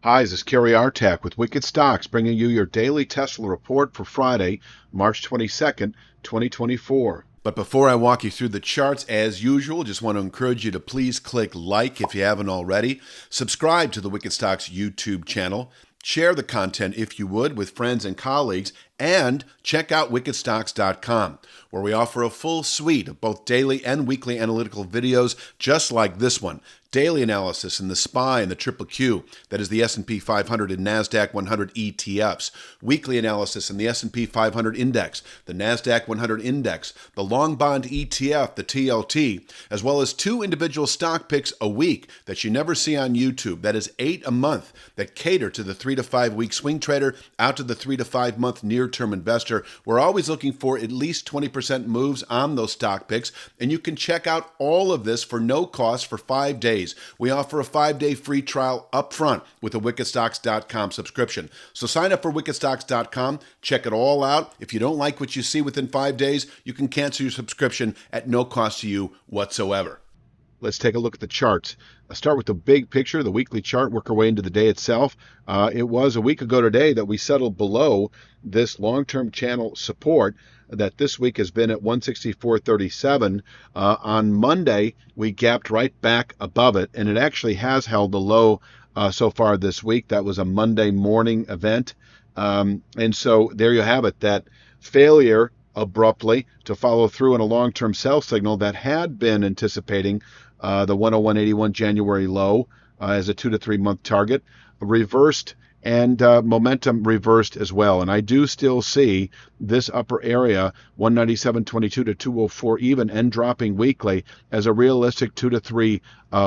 Hi, this is Kerry Artak with Wicked Stocks, bringing you your daily Tesla report for Friday, March 22nd, 2024. But before I walk you through the charts, as usual, just want to encourage you to please click like if you haven't already. Subscribe to the Wicked Stocks YouTube channel. Share the content, if you would, with friends and colleagues. And check out wickedstocks.com, where we offer a full suite of both daily and weekly analytical videos just like this one. Daily analysis in the SPY and the Triple Q, that is the S&P 500 and NASDAQ 100 ETFs. Weekly analysis in the S&P 500 Index, the NASDAQ 100 Index, the Long Bond ETF, the TLT, as well as 2 individual stock picks a week that you never see on YouTube. That is 8 a month that cater to the 3 to 5 week swing trader out to the 3 to 5 month near-term investor. We're always looking for at least 20% moves on those stock picks, and you can check out all of this for no cost for 5 days. We offer a 5-day free trial up front with a wickedstocks.com subscription. So sign up for wickedstocks.com, check it all out. If you don't like what you see within 5 days, you can cancel your subscription at no cost to you whatsoever. Let's take a look at the charts. I'll start with the big picture, the weekly chart, work our way into the day itself. It was a week ago today that we settled below this long-term channel support that this week has been at 164.37. On Monday, we gapped right back above it, and it actually has held the low so far this week. That was a Monday morning event. And so there you have it, that failure abruptly to follow through on a long-term sell signal that had been anticipating the 101.81 January low as a 2 to 3 month target, reversed, and momentum reversed as well. And I do still see this upper area, 197.22 to 204 even, and dropping weekly as a realistic 2 to 3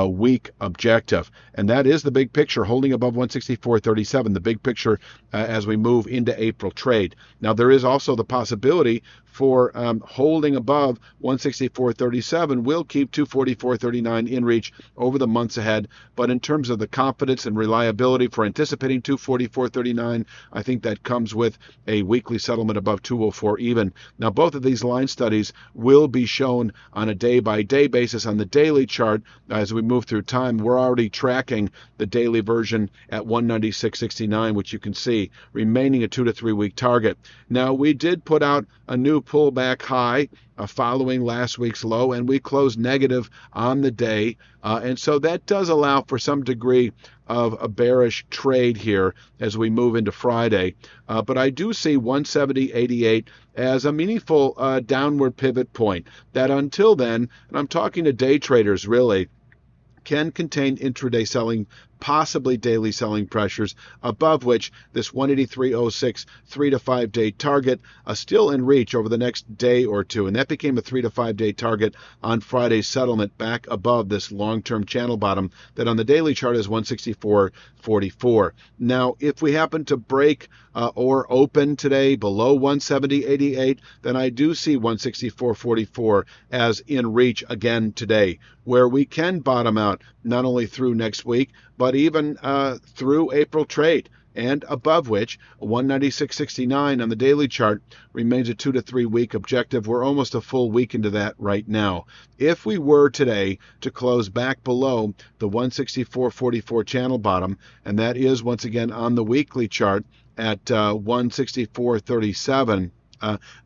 week objective. And that is the big picture, holding above 164.37, the big picture as we move into April trade. Now, there is also the possibility for holding above 164.37 will keep 244.39 in reach over the months ahead. But in terms of the confidence and reliability for anticipating 244.39, I think that comes with a weekly settlement above 204 even. Now, both of these line studies will be shown on a day-by-day basis on the daily chart as we move through time. We're already tracking the daily version at 196.69, which you can see remaining a 2 to 3 week target. Now, we did put out a new pullback high following last week's low, and we closed negative on the day. And so that does allow for some degree of a bearish trade here as we move into Friday. But I do see 170.88 as a meaningful downward pivot point that until then, and I'm talking to day traders really, can contain intraday selling, possibly daily selling pressures, above which this 183.06 3 to 5 day target still in reach over the next day or two. And that became a 3 to 5 day target on Friday's settlement back above this long-term channel bottom that on the daily chart is 164.44. Now, if we happen to break or open today below 170.88, then I do see 164.44 as in reach again today, where we can bottom out not only through next week, but even through April trade, and above which 196.69 on the daily chart remains a 2 to 3 week objective. We're almost a full week into that right now. If we were today to close back below the 164.44 channel bottom, and that is once again on the weekly chart at 164.37,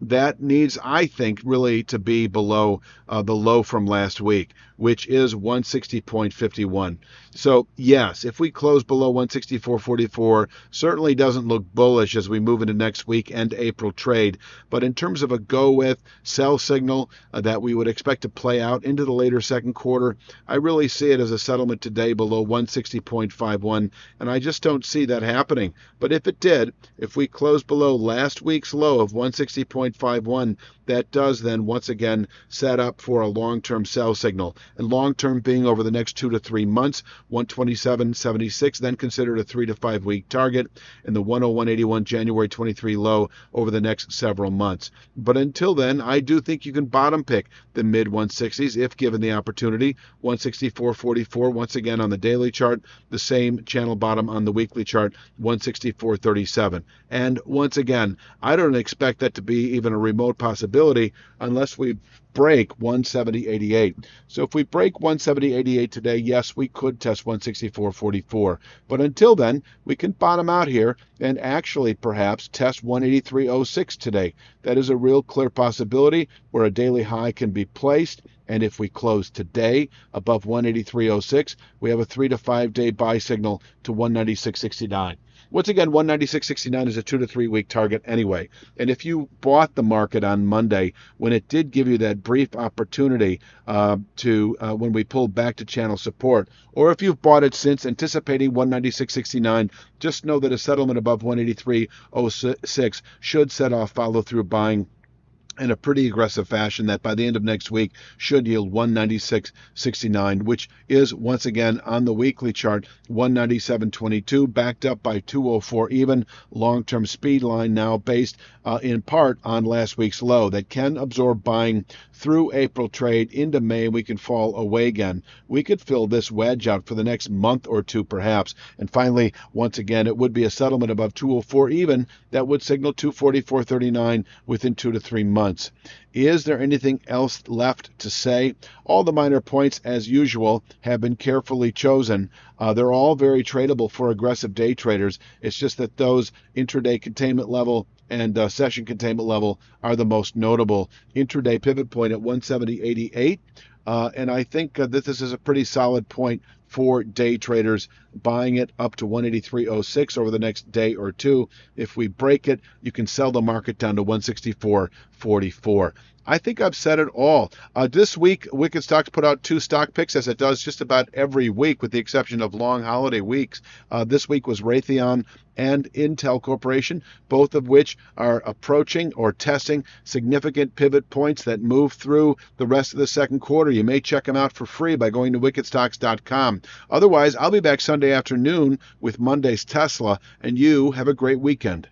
that needs, I think, really to be below the low from last week, which is 160.51. So, yes, if we close below 164.44, certainly doesn't look bullish as we move into next week and April trade. But in terms of a go-with sell signal that we would expect to play out into the later second quarter, I really see it as a settlement today below 160.51, and I just don't see that happening. But if it did, if we close below last week's low of 160.51, that does then once again set up for a long-term sell signal. And long-term being over the next 2 to 3 months, 127.76, then considered a 3 to 5 week target, and the 101.81 January 23 low over the next several months. But until then, I do think you can bottom pick the mid 160s if given the opportunity. 164.44 once again on the daily chart, the same channel bottom on the weekly chart, 164.37. And once again, I don't expect that to be even a remote possibility unless we break 170.88. So if we break 170.88 today, yes, we could test 164.44. But until then, we can bottom out here and actually perhaps test 183.06 today. That is a real clear possibility where a daily high can be placed. And if we close today above 183.06, we have a 3 to 5 day buy signal to 196.69. Once again, 196.69 is a 2 to 3 week target anyway. And if you bought the market on Monday when it did give you that brief opportunity when we pulled back to channel support, or if you've bought it since anticipating 196.69, just know that a settlement above 183.06 should set off follow-through buying in a pretty aggressive fashion that by the end of next week should yield 196.69, which is once again on the weekly chart 197.22, backed up by 204 even, long-term speed line now based in part on last week's low that can absorb buying through April trade into May. We can fall away again. We could fill this wedge out for the next month or two perhaps. And finally, once again, it would be a settlement above 204 even that would signal 244.39 within 2 to 3 months. Is there anything else left to say? All the minor points, as usual, have been carefully chosen. They're all very tradable for aggressive day traders. It's just that those intraday containment level and session containment level are the most notable. Intraday pivot point at 170.88. And I think that this is a pretty solid point for day traders, buying it up to 183.06 over the next day or two. If we break it, you can sell the market down to 164.44. I think I've said it all. This week, Wicked Stocks put out 2 stock picks, as it does just about every week, with the exception of long holiday weeks. This week was Raytheon and Intel Corporation, both of which are approaching or testing significant pivot points that move through the rest of the second quarter. You may check them out for free by going to wickedstocks.com. Otherwise, I'll be back Sunday afternoon with Monday's Tesla, and you have a great weekend.